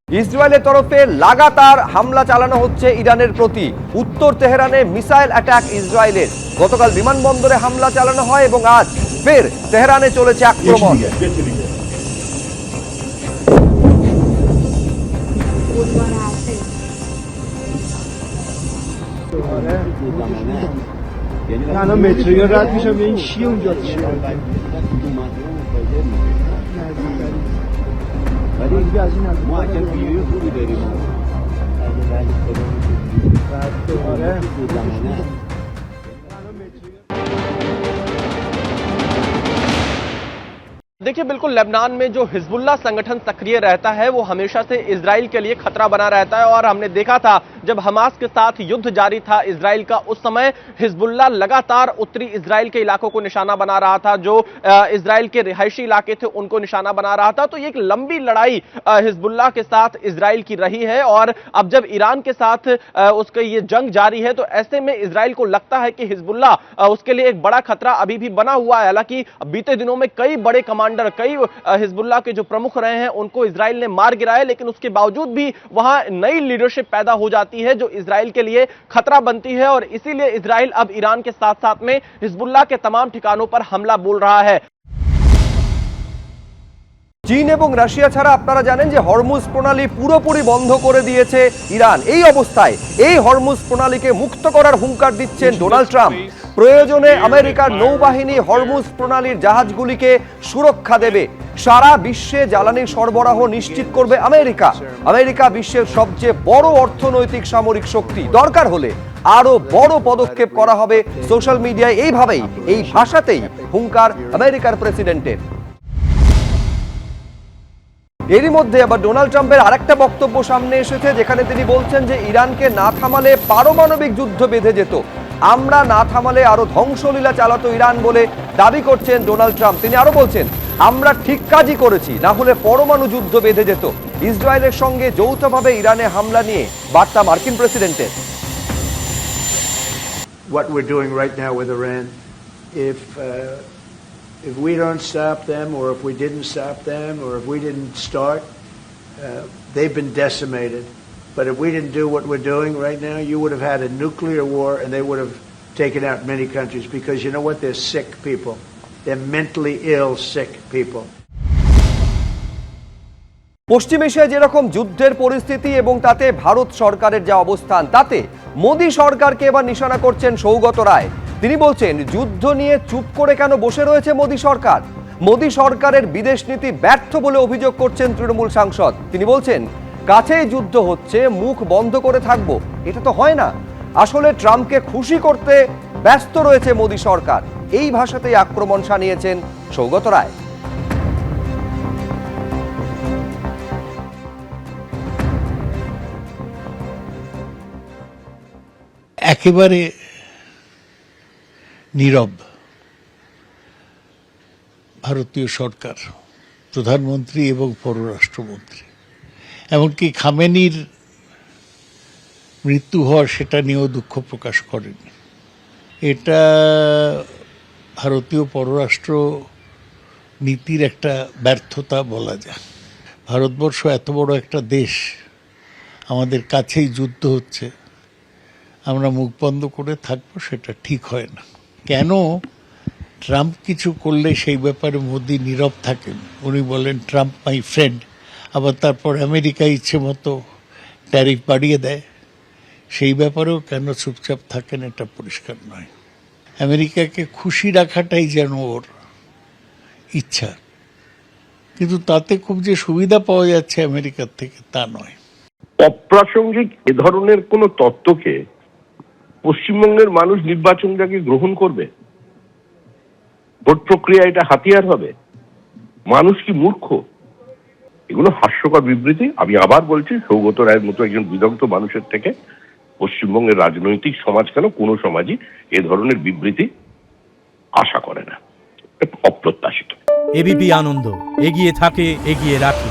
ইসরায়েলের তরফে লাগাতার হামলা চালানো হচ্ছে ইরানের প্রতি। উত্তর তেহরানে মিসাইল অ্যাটাক ইসরায়েলের। গতকাল বিমানবন্দরে হামলা চালানো হয় এবং আজ ফের তেহরানে চলেছে আক্রমণ। الان متروی رد میشم به این چیه اونجا چیه ولی اینجا از این ما اگر ویدیو خوبی داریم देखिए, बिल्कुल लेबनान में जो हिजबुल्लाह संगठन सक्रिय रहता है वो हमेशा से इजराइल के लिए खतरा बना रहता है। और हमने देखा था जब हमास के साथ युद्ध जारी था इजराइल का, उस समय हिजबुल्लाह लगातार उत्तरी इजराइल के इलाकों को निशाना बना रहा था। जो इजराइल के रिहायशी इलाके थे उनको निशाना बना रहा था। तो ये एक लंबी लड़ाई हिजबुल्लाह के साथ इजराइल की रही है। और अब जब ईरान के साथ उसका ये जंग जारी है तो ऐसे में इजराइल को लगता है कि हिजबुल्लाह उसके लिए एक बड़ा खतरा अभी भी बना हुआ है। हालांकि बीते दिनों में कई बड़े कमांडर, कई हिजबुल्लाह के जो प्रमुख रहे हैं उनको इजराइल ने मार गिराया, लेकिन उसके बावजूद भी वहां नई लीडरशिप पैदा हो जाती है जो इजराइल के लिए खतरा बनती है। और इसीलिए इजराइल अब ईरान के साथ साथ में हिजबुल्लाह के तमाम ठिकानों पर हमला बोल रहा है। চীন এবং রাশিয়া ছাড়া আপনারা জানেন যে হরমুজ প্রণালী পুরোপুরি বন্ধ করে দিয়েছে ইরান। এই অবস্থায় এই হরমুজ প্রণালীকে মুক্ত করার হুঙ্কার দিচ্ছেন ডোনাল্ড ট্রাম্প। প্রয়োজনে আমেরিকার নৌবাহিনী হরমুজ প্রণালীর জাহাজগুলিকে সুরক্ষা দেবে। সারা বিশ্বে জ্বালানি সরবরাহ নিশ্চিত করবে আমেরিকা। আমেরিকা বিশ্বের সবচেয়ে বড় অর্থনৈতিক সামরিক শক্তি। দরকার হলে আরো বড় পদক্ষেপ করা হবে। সোশ্যাল মিডিয়ায় এইভাবেই, এই ভাষাতেই হুঙ্কার আমেরিকার প্রেসিডেন্টের। এরই মধ্যে আবার ডোনাল্ড ট্রাম্পের আরেকটা বক্তব্য সামনে এসেছে, যেখানে তিনি বলছেন যে ইরানকে না থামালে পারমাণবিক যুদ্ধ বেঁধে যেত। আমরা না থামালে আরো ধ্বংসলীলা চালাতো ইরান বলে দাবি করছেন ডোনাল্ড ট্রাম্প। তিনি আরো বলছেন, আমরা ঠিক কাজই করেছি, না হলে পরমাণু যুদ্ধ বেঁধে যেত। ইসরায়েলের সঙ্গে যৌথভাবে ইরানে হামলা নিয়ে বার্তা মার্কিন প্রেসিডেন্টের। What we're doing right now with Iran, if we don't stop them, or if we didn't stop them, or if we didn't start, they've been decimated. But if we didn't do what we're doing right now, you would have had a nuclear war and they would have taken out many countries, because you know what? They're sick people. They're mentally ill, sick people. পশ্চিম এশিয়ায় যেরকম যুদ্ধের পরিস্থিতি এবং তাতে ভারত সরকারের যা অবস্থান, তাতে মোদী সরকারকে এবার নিশানা করছেন সৌগত রায়। তিনি বলছেন, যুদ্ধ নিয়ে চুপ করে কেন বসে রয়েছে মোদী সরকার? মোদী সরকারের বিদেশ নীতি ব্যর্থ বলে অভিযোগ করছেন তৃণমূল সাংসদ। তিনি বলছেন, কাছেই যুদ্ধ হচ্ছে, মুখ বন্ধ করে থাকবো, এটা তো হয় না। আসলে ট্রাম্পকে খুশি করতে ব্যস্ত রয়েছে মোদী সরকার। এই ভাষাতেই আক্রমণ শানিয়েছেন সৌগত রায়। একেবারে নীরব ভারতীয় সরকার, প্রধানমন্ত্রী এবং পররাষ্ট্রমন্ত্রী। এমনকি খামেনির মৃত্যু হওয়ার সেটা নিয়েও দুঃখ প্রকাশ করেন। এটা ভারতীয় পররাষ্ট্র নীতির একটা ব্যর্থতা বলা যায়। ভারতবর্ষ এত বড় একটা দেশ, আমাদের কাছেই যুদ্ধ হচ্ছে, আমরা মুখ বন্ধ করে থাকবো, সেটা ঠিক হয় না। কেন ট্রাম্প কিছু করলে সেই ব্যাপারে মোদি নীরব থাকেন? উনি বলেন ট্রাম্প মাই ফ্রেন্ড, আবার তারপর আমেরিকা ইচ্ছে মতো ট্যারিফ বাড়িয়ে দেয়। সেই ব্যাপারেও কেন চুপচাপ থাকেন এটা পরিষ্কার নয়। আমেরিকাকে খুশি রাখাটাই যেন ওর ইচ্ছা, কিন্তু তাতে খুব যে সুবিধা পাওয়া যাচ্ছে আমেরিকার থেকে তা নয়। অপ্রাসঙ্গিক এ ধরনের কোন তত্ত্বকে পশ্চিমবঙ্গের মানুষ নির্বাচনকে গ্রহণ করবে? ভোট প্রক্রিয়া এটা হাতিয়ার হবে? মানুষ কি মূর্খ? এগুলো হাস্যকর বিবৃতি। আমি আবার বলছি, সৌগত রায়ের মতো একজন বিদগ্ধ মানুষের থেকে পশ্চিমবঙ্গের রাজনৈতিক সমাজ কেন কোনো সমাজই এ ধরনের বিবৃতি আশা করে না। অপ্রত্যাশিত। এবিপি আনন্দ, এগিয়ে থাকে, এগিয়ে রাখে।